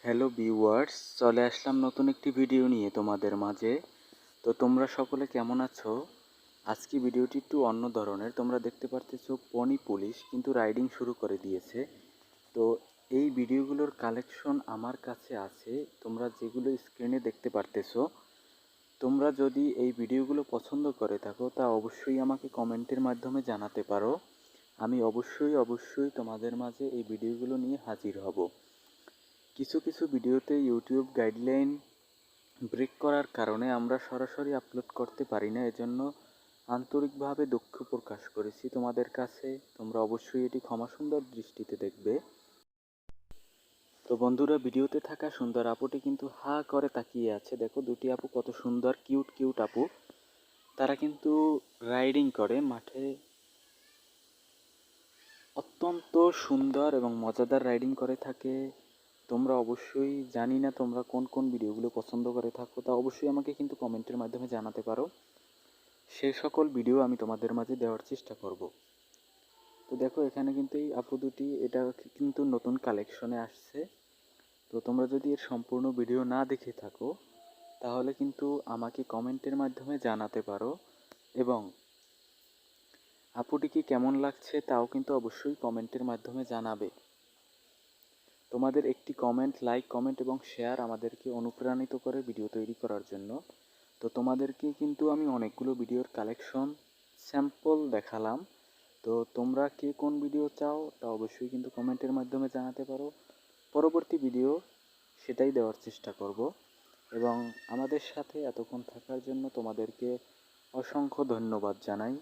Hello viewers, চলে আসলাম নতুন একটি ভিডিও নিয়ে তোমাদের মাঝে। তো তোমরা সকলে কেমন আছো? আজকে ভিডিওটি একটু অন্য ধরনের। তোমরা দেখতে পারতেছো পনি পুলিশ কিন্তু রাইডিং শুরু করে দিয়েছে। তো এই ভিডিওগুলোর কালেকশন আমার কাছে আছে, তোমরা যেগুলো স্ক্রিনে দেখতে পারতেছো। তোমরা যদি এই ভিডিওগুলো পছন্দ করে থাকো তা অবশ্যই আমাকে কমেন্টের মাধ্যমে জানাতে পারো। আমি অবশ্যই তোমাদের মাঝে এই ভিডিওগুলো নিয়ে হাজির হব। কিছু কিছু ভিডিওতে ইউটিউব গাইডলাইন ব্রেক করার কারণে আমরা সরাসরি আপলোড করতে পারি না, এজন্য আন্তরিকভাবে দুঃখ প্রকাশ করেছি তোমাদের কাছে। তোমরা অবশ্যই এটি ক্ষমা সুন্দর দৃষ্টিতে দেখবে। তো বন্ধুরা, ভিডিওতে থাকা সুন্দর আপুটি কিন্তু হা করে তাকিয়ে আছে। দেখো দুটি আপু কত সুন্দর, কিউট কিউট আপু। তারা কিন্তু রাইডিং করে মাঠে, অত্যন্ত সুন্দর এবং মজাদার রাইডিং করে থাকে। তোমরা অবশ্যই, জানি না তোমরা কোন কোন ভিডিওগুলো পছন্দ করে থাকো, তা অবশ্যই আমাকে কিন্তু কমেন্টের মাধ্যমে জানাতে পারো। সে সকল ভিডিও আমি তোমাদের মাঝে দেওয়ার চেষ্টা করব। তো দেখো এখানে কিন্তু এই আপু দুটি, এটা কিন্তু নতুন কালেকশনে আসছে। তো তোমরা যদি এর সম্পূর্ণ ভিডিও না দেখে থাকো তাহলে কিন্তু আমাকে কমেন্টের মাধ্যমে জানাতে পারো, এবং আপুটিকে কেমন লাগছে তাও কিন্তু অবশ্যই কমেন্টের মাধ্যমে জানাবে। তোমাদের একটি কমেন্ট, লাইক, কমেন্ট এবং শেয়ার আমাদেরকে অনুপ্রাণিত করে ভিডিও তৈরি করার জন্য। তো তোমাদেরকে কিন্তু আমি অনেকগুলো ভিডিওর কালেকশন স্যাম্পল দেখালাম। তো তোমরা কে কোন ভিডিও চাও তা অবশ্যই কিন্তু কমেন্টের মাধ্যমে জানাতে পারো। পরবর্তী ভিডিও সেটাই দেওয়ার চেষ্টা করব। এবং আমাদের সাথে এতক্ষণ থাকার জন্য তোমাদেরকে অসংখ্য ধন্যবাদ জানাই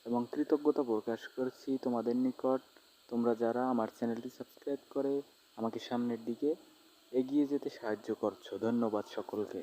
এবং কৃতজ্ঞতা প্রকাশ করছি তোমাদের নিকট, তোমরা যারা আমার চ্যানেলটি সাবস্ক্রাইব করে আমাকে সামনের দিকে এগিয়ে যেতে সাহায্য করছো। ধন্যবাদ সকলকে।